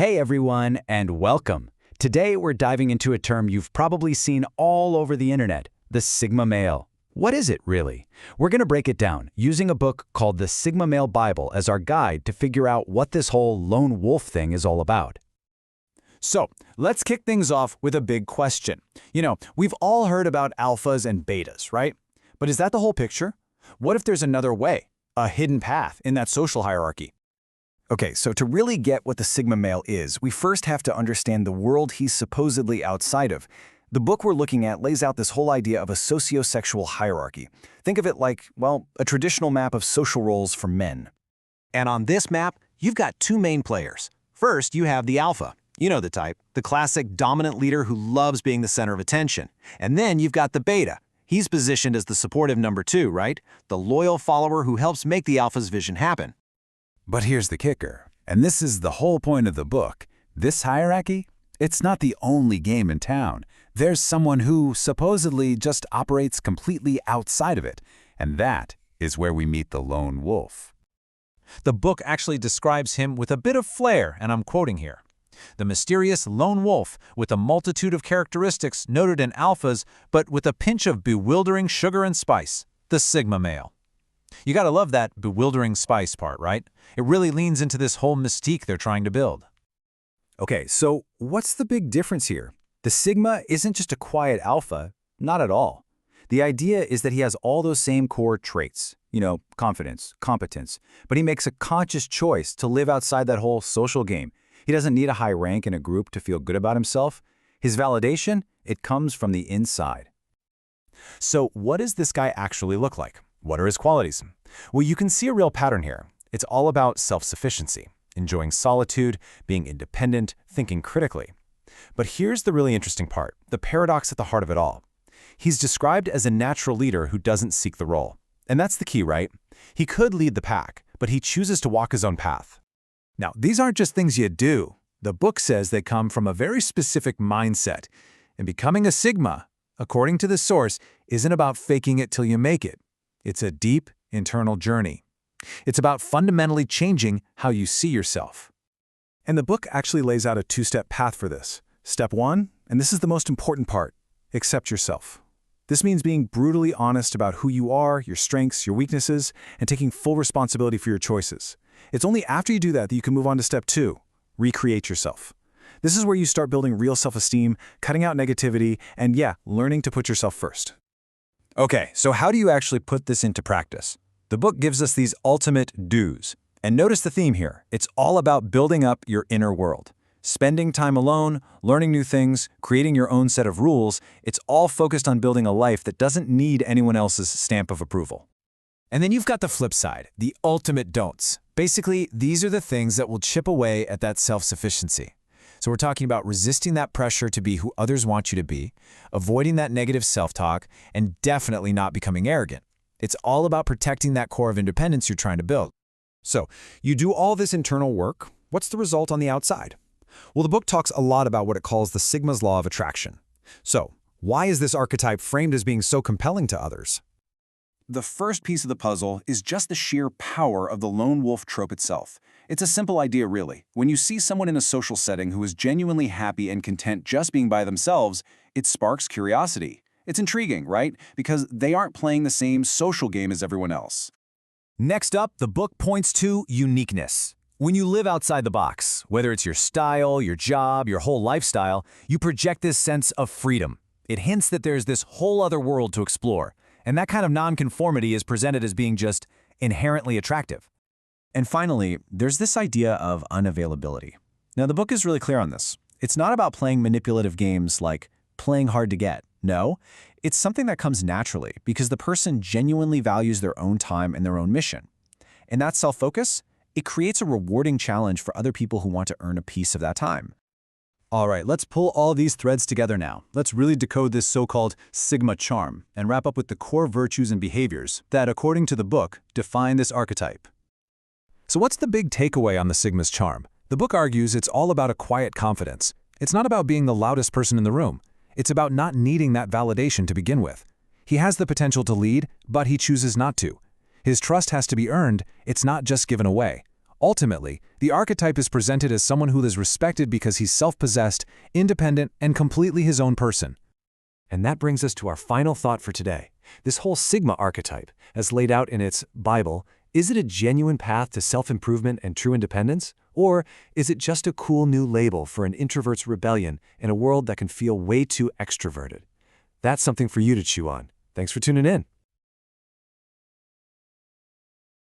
Hey everyone, and welcome. Today we're diving into a term you've probably seen all over the internet, the Sigma male. What is it really? We're going to break it down using a book called the Sigma Male Bible as our guide to figure out what this whole lone wolf thing is all about. So, let's kick things off with a big question. We've all heard about alphas and betas, right? But is that the whole picture? What if there's another way, a hidden path in that social hierarchy? Okay, so to really get what the Sigma male is, we first have to understand the world he's supposedly outside of. The book we're looking at lays out this whole idea of a sociosexual hierarchy. Think of it like, well, a traditional map of social roles for men. And on this map, you've got two main players. First, you have the alpha. You know the type, the classic dominant leader who loves being the center of attention. And then you've got the beta. He's positioned as the supportive number two, right? The loyal follower who helps make the alpha's vision happen. But here's the kicker, and this is the whole point of the book. This hierarchy, it's not the only game in town. There's someone who supposedly just operates completely outside of it, and that is where we meet the lone wolf. The book actually describes him with a bit of flair, and I'm quoting here. The mysterious lone wolf with a multitude of characteristics noted in alphas, but with a pinch of bewildering sugar and spice, the Sigma male. You gotta love that bewildering spice part, right? It really leans into this whole mystique they're trying to build. Okay, so what's the big difference here? The Sigma isn't just a quiet alpha, not at all. The idea is that he has all those same core traits, confidence, competence, but he makes a conscious choice to live outside that whole social game. He doesn't need a high rank in a group to feel good about himself. His validation, it comes from the inside. So what does this guy actually look like? What are his qualities? Well, you can see a real pattern here. It's all about self-sufficiency, enjoying solitude, being independent, thinking critically. But here's the really interesting part, the paradox at the heart of it all. He's described as a natural leader who doesn't seek the role. And that's the key, right? He could lead the pack, but he chooses to walk his own path. Now, these aren't just things you do. The book says they come from a very specific mindset. And becoming a Sigma, according to the source, isn't about faking it till you make it. It's a deep, internal journey. It's about fundamentally changing how you see yourself. And the book actually lays out a two-step path for this. Step one, and this is the most important part, accept yourself. This means being brutally honest about who you are, your strengths, your weaknesses, and taking full responsibility for your choices. It's only after you do that you can move on to step two, recreate yourself. This is where you start building real self-esteem, cutting out negativity, and learning to put yourself first. Okay, so how do you actually put this into practice? The book gives us these ultimate do's. And notice the theme here. It's all about building up your inner world. Spending time alone, learning new things, creating your own set of rules, it's all focused on building a life that doesn't need anyone else's stamp of approval. And then you've got the flip side, the ultimate don'ts. Basically, these are the things that will chip away at that self-sufficiency. So we're talking about resisting that pressure to be who others want you to be, avoiding that negative self-talk, and definitely not becoming arrogant. It's all about protecting that core of independence you're trying to build. So, you do all this internal work. What's the result on the outside? Well, the book talks a lot about what it calls the Sigma's law of attraction. So, why is this archetype framed as being so compelling to others? The first piece of the puzzle is just the sheer power of the lone wolf trope itself. It's a simple idea, really. When you see someone in a social setting who is genuinely happy and content just being by themselves, it sparks curiosity. It's intriguing, right? Because they aren't playing the same social game as everyone else. Next up, the book points to uniqueness. When you live outside the box, whether it's your style, your job, your whole lifestyle, you project this sense of freedom. It hints that there's this whole other world to explore, and that kind of nonconformity is presented as being just inherently attractive. And finally, there's this idea of unavailability. Now, the book is really clear on this. It's not about playing manipulative games like playing hard to get. No, it's something that comes naturally because the person genuinely values their own time and their own mission. And that self-focus, it creates a rewarding challenge for other people who want to earn a piece of that time. All right, let's pull all these threads together now. Let's really decode this so-called Sigma charm and wrap up with the core virtues and behaviors that, according to the book, define this archetype. So what's the big takeaway on the Sigma's charm? The book argues it's all about a quiet confidence. It's not about being the loudest person in the room. It's about not needing that validation to begin with. He has the potential to lead, but he chooses not to. His trust has to be earned, it's not just given away. Ultimately, the archetype is presented as someone who is respected because he's self-possessed, independent, and completely his own person. And that brings us to our final thought for today. This whole Sigma archetype, as laid out in its Bible, is it a genuine path to self-improvement and true independence? Or is it just a cool new label for an introvert's rebellion in a world that can feel way too extroverted? That's something for you to chew on. Thanks for tuning in.